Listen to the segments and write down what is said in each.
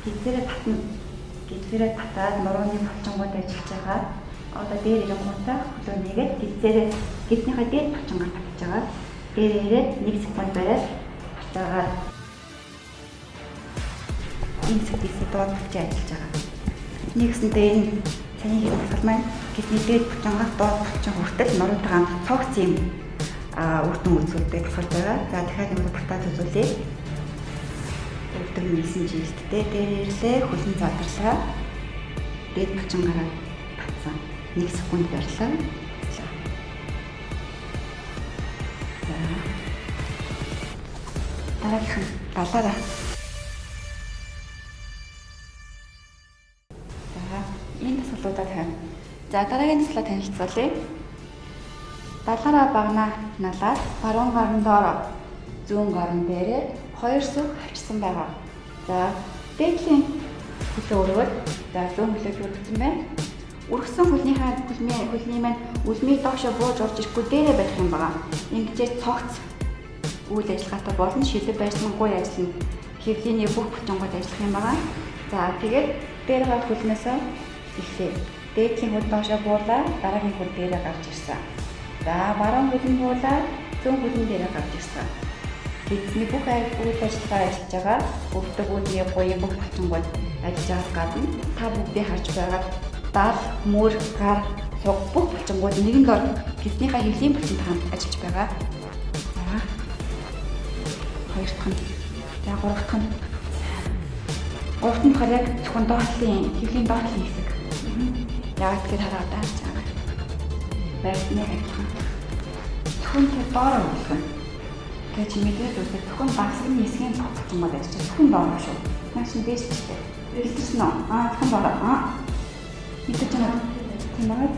гидсэрээ татна. Гидсэрээ татаад нурууны булчингууд ажиллаж байгаа. Одоо дээр ирэнгүүтээ хөлөө нэгээд гидснийхээ дээд булчингаар татж байгаа. Дээр ирээд 1 секунд бариад буцаагаад энэ сэдвээс доод булчиг ажиллаж байгаа. Нэгсэнтэй энэ саний хийсэн тасгал маань гидсний дээд булчингаас доод булчин хүртэл нуруутайгаа хамт цогц юм үр дүн үзүүлдэг тасгал байгаа. За дахиад нэг буртаа үзүүлээ. Өдөр 9 жилдтэй дээр ирлээ, хөлн задарлаа. Дээд булчингаараа татсан. 1 секунд барьлаа. За. Дараагийнх нь далаараа. За, энэ тасгалуудаа тавина. За, дараагийн тасгалаа танилцуулъя. Далаараа багнаа налаад баруун гарн доороо зүүн гарн дээрээ 2 сүх хавчсан байгаа. За, дээдлийн хөлөө өргөд за зүүн хөлөд өргөцсөн байна. Өргөсөн хөлний маань үлмийг доошо бууж орж ирэхгүй дээрээ байх юм байна. Ингэж цогц үйл ажиллагаатай болон шилэг байрсангүй ажиллана. Хэвлэлийн бүх булчингууд ажиллах юм байна. За, тэгээд дээр гарах хөлнөөсөө эхлэе. Дээдлийн хөл доошо буулаа, дараагийн хөл дээрээ гарч ирсэн. За, баруун хөлн буулаа, зүүн хөлн дээрээ гарч ирсэн. Гидсний бүх үйл ажиллагаа ажиллаж байгаа. Бүгд үүдний буян бүх булчингууд ажиллаж байгаас гадна та бүгдийг харж байгаа дал, мөр, гар, цуг бүх булчингууд нэгэн дор гидснийхээ хэвлийн булчинтай хамт ажиллаж байгаа. За. Хоёр дахь нь. За, гурав дахь нь. Гурав дахь нь болохоор яг зөвхөн доотлын хэвлийн доотлын хэсэг. Яг тэгэхээр хараад харж байгаа. Байрны адилхан. Зөвхөн тэр доороо үлгэн. Тэгээ чи мэдээд үсэг зөвхөн багсгийн хэсгийн булчингууд ажиллаж зөвхөн доороо шүү. Маш нь дээш чтэй. Илэрсэн үү? Зөвхөн доороо. Мэдээж байна. Тийм байна.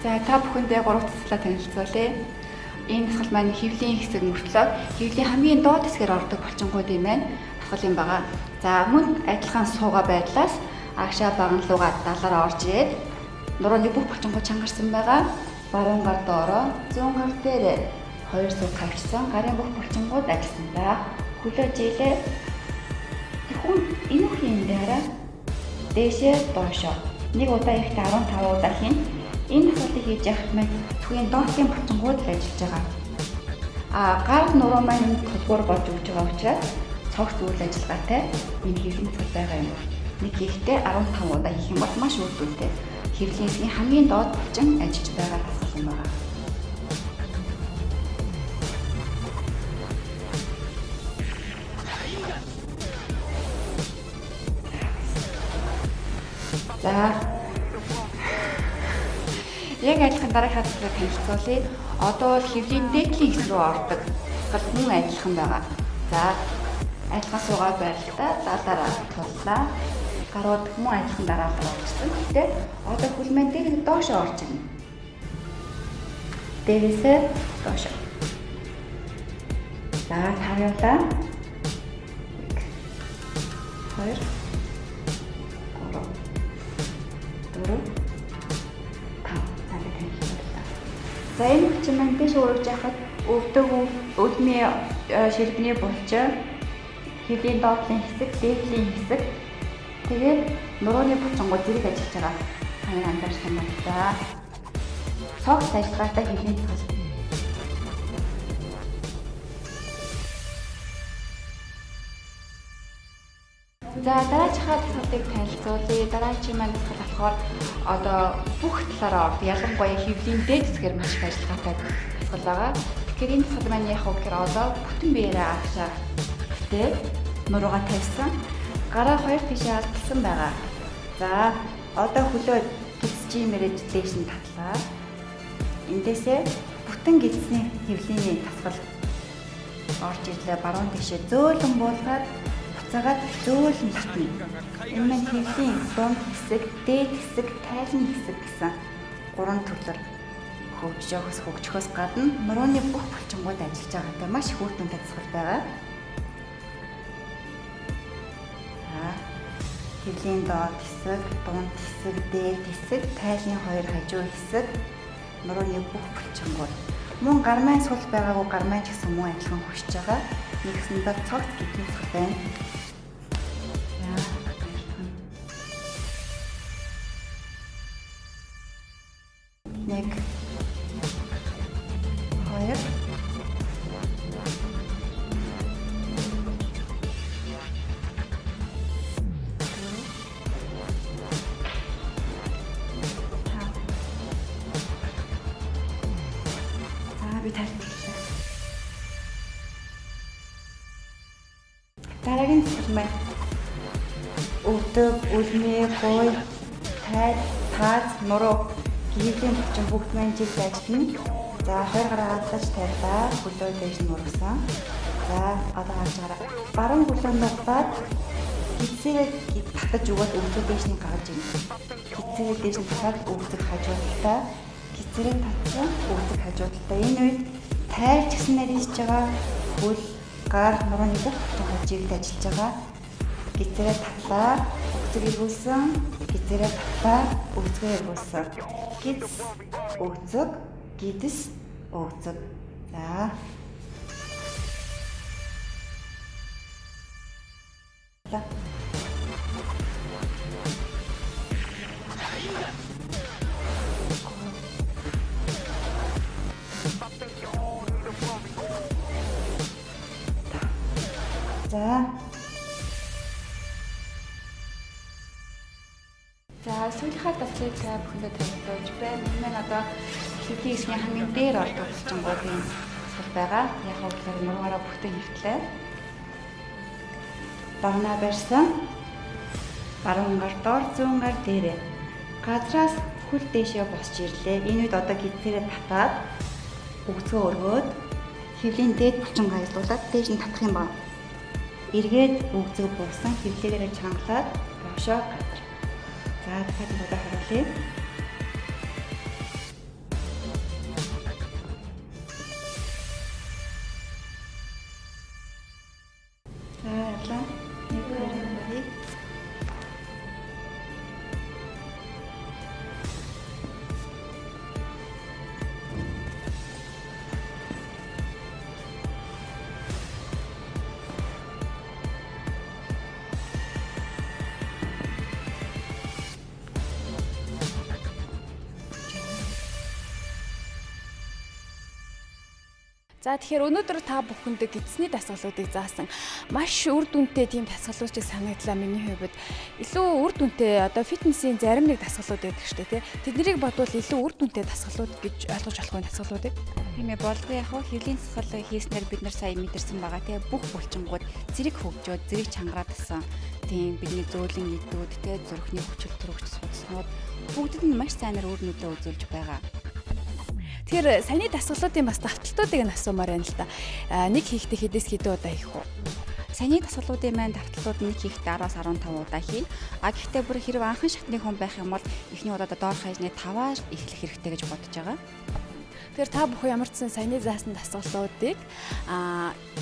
За, та бүхэндээ 3 тасгалаа танилцуулъя. Энэ тасгал маань хэвлийн хэсэг мөртлөө хэвлийн хамгийн доод хэсгээр ордог булчингуудын маань тасгал юм байна. За, мөн адилхан суугаа байдлаас агшаа баганлуугаа далаараа орж ирээд нурууны бүх булчингууд чангарсан байгаа. Баруун гар доороо, зүүн гар дээрээ 2 сүх хавчсан гарын бүх булчингууд ажилласан. За, хөлөө жилээ зөвхөн энэ үеийн дараа дээшээ доошоо 1 удаа ихдээ 15 удаа хийн. Энэ тасгалыг хийж явахад маань зөвхөн доотлын булчингууд л ажиллаж байгаа. Гар нуруу маань тулгуур болж өгч байгаа учраас цогц үйл ажиллагаатай энэ хэвлийн тасгал байгаа юм. Нэг хийхдээ 15 удаа хийх юм бол маш үр дүнтэй. Хэвлийн хэсгийн хамгийн доод булчин ажиллаж байгаа тасгал юм байна. За. Яг адилхан дараагийн тасгалыг танилцуулъя. Одоо бол хэвлийн дээдлийн хэсэг рүү ордог тасгал мөн адилхан байгаа. За, адилхан суугаа байрлалтай далаараа туллаа. Гарууд мөн адилхан дараалал орчихсон. Гэхдээ одоо хөл маань дээрээ доошоо орж ирнэ. Дээрээсээ доошоо. За, тавьялаа. 1 2 За, энэ хүчин маань дэш өргөж яхад өвдөг өвдмийн ширбний булчин, хэвлийн доотлын хэсэг, дээдлийн хэсэг, тэгээд нурууны булчингууд зэрэг ажиллаж байгаа. Таны анзаарсан байна. За, цогц ажиллагаатай хэвлийн тасгал. За, дараачихаа тасгалыг танилцуулъя. Дараагийн маань тасгал болохоор одоо бүх талаараа ордог. Ялангуяа хэвлийн дээд хэсгээр маш их ажиллагаатай тасгал байгаа. Тэгэхээр энэ тасгал маань яг гэхээр одоо бүтэн биеэрээ агшаа гэдэг нуруугаа тавьсан. Гараа 2 тишээ алдсан байгаа. За, одоо хөлөө гидсчийн мэрэж дээш нь татлаа. Эндээсээ бүтэн гидсний хэвлийний тасгал орж ирлээ. Баруун тишээ зөөлөн буулгаад буцаагаад зөөлөн татна. Энэ маань хэвлийн дунд хэсэг, дээд хэсэг, тайлны хэсэг гэсэн 3 төрлөөр хөгжөхөөс гадна нурууны бүх булчингууд ажиллаж байгаатай маш их үр дүнтэй тасгал байгаа. Хэвлийн доод хэсэг, дунд хэсэг, дээд хэсэг, тайлны 2 хажуу хэсэг, нурууны бүх булчингууд Мөн гармайн сул байгаагүй гармайн ч гэсэн мөн адилхан хүсэж байгаа. Нэгсэндээ цогц гидний сул байна. Нэг, хоёр, би тайлбарлая. Дараагийн зүйл маань өвдөг, үлмээ, гуй, тайд, таз, нуруу гихлийн хүчин бүгд маань жиг ажиллана. За 2 гараа хадгалж тавьлаа. Хөлөө дээш нь мургасан. За одоо харж гараа. Баруун хөлөөнд бат гидсээ татаж өгөөд өвдөг дээш нь гаргаж ирнэ. Гидсээ дээш нь татаад өвдөг хажуудалтай. Гидсэрээ татсан өвдөг хажуудалтай. Энэ үед тайлж гиснээр хийж байгаа хөл гар нурууны бүх хажиг ажиллаж байгаа. Гидсэрээ татлаа, өвдөг ирүүлсэн. Гидсэрээ татлаа, өвдөг ирүүлсэн. Гидс, өвдөг, гидс, өвдөг. За. За сүүлийнхаа давцыг та бүхэндээ танилцуулж байна. Манай одоо хэдийн хэсгийн хамгийн дээр ордог булчингуудын сул байгаа. Яг нь болохоор нургаараа бүхтэн хөвтлээ. Багнаа барьсан. Баруун гар доор, зүүн гар дээрээ. Газраас хөл дээшээ босч ирлээ. Энэ үед одоо гидсэрээ татаад өгцөө өргөөд хөвлийн дээд булчингаа аялуулад дээш нь татах юм байна. Эргээд өгцөө буусан хөвлөөрөө чангалаад бошоо газар. За дахиад удаа харуулъя. За ярлаа. Нэг хоёрын барыг. За тэгэхээр өнөөдөр та бүхэнд гидсний дасгалуудыг заасан маш үр дүнтэй тийм дасгалууд санагдлаа миний хувьд. Илүү үр дүнтэй одоо фитнесийн зарим нэг дасгалууд байдаг шүү дээ, тий. Тэднийг бодвол илүү үр дүнтэй дасгалууд гэж ойлгож болох нь дасгалуудыг. Тийм ээ, болго яг хөө хөвлийн сахал хийснээр бид нар сая мэдэрсэн байгаа, тий. Бүх булчингууд зэрэг хөгжөөд, зэрэг чангараад тийм бидний зөөлөн идүүд, тий. Зүрхний хүчил төрөгч судаснууд бүгдэд нь маш сайнаар үр нөлөө үзүүлж байгаа. Тэгэхээр саяны дасгалуудын бас давталтуудыг нь асуумаар байна л да. Нэг хийхдээ хэдээс хэдэн удаа хийх вэ? Саяны дасгалуудын маань давталтууд нэг хийхдээ 10-аас 15 удаа хийнэ. Гэхдээ бүр хэрэг анхан шатны хүн байх юм бол эхний удаадаа доор хаяжны 5-аар эхлэх хэрэгтэй гэж бодож байгаа. Тэгэхээр та бүхэн ямар ч сан саяны заасан дасгалуудыг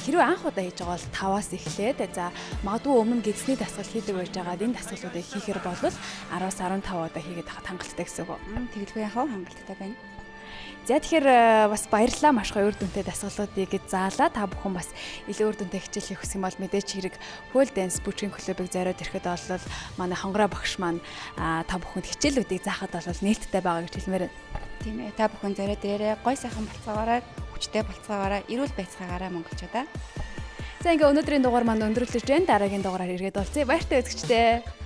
хэрвээ анх удаа хийж байгаа бол 5-аас эхлээд за магадгүй өмнө гидсний дасгал хийдэг байж байгаа энэ дасгалуудыг хийхээр бол 10-аас 15 удаа хийгээд хангалттай гэсэн үг. Тэгэлгүй яхав хангалттай байна. За тэгэхээр бас баярлалаа, маш гоё үр дүнтэй дасгалуудыг заалаа. Та бүхэн бас илүү үр дүнтэй хичээл хийх гэсэн бол мэдээч хэрэг Pole Dance Building Club-ыг зориод ирэхэд бол манай хонгороо багш маань та бүхэнд хичээлүүдийг заахад бол нээлттэй байгаа гэж хэлмээр байна. Тийм ээ, та бүхэн зориод ирээрэй. Гой сайхан болцоогоорой, хүчтэй болцоогоорой, эрүүл байцгаагаарай монголчуудаа. За ингээ өнөөдрийн дугаар маань өндөрлөж байна. Дараагийн дугаараар иргэд болцъё. Баяртай үзэгчдээ.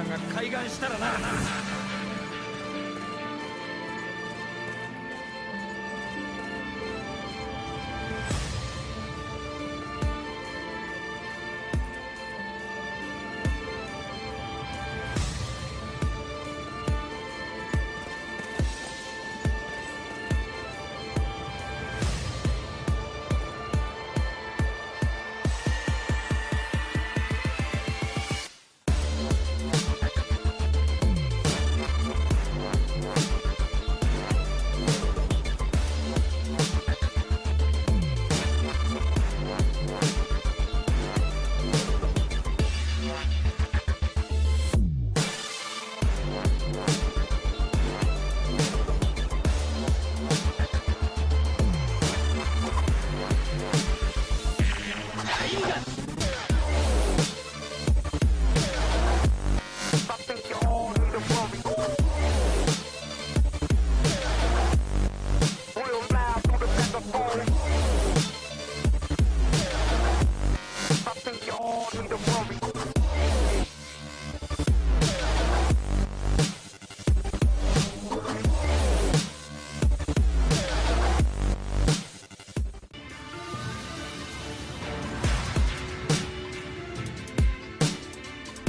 官が開眼したらな。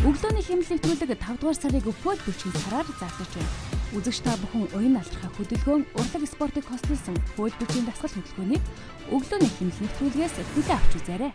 Өглөөний хэмнэл нэвтрүүлэг 5 дугаар сарын Фөл бичгийн сараар заасан байна. Үзэгч та бүхэн уян алхахаа хөдөлгөөн урлаг спортыг хослуулсан Фөл бичгийн дасгал хөдөлгөөнийг өглөөний хэмнэл нэвтрүүлгээс хүлээн авч үзээрэй.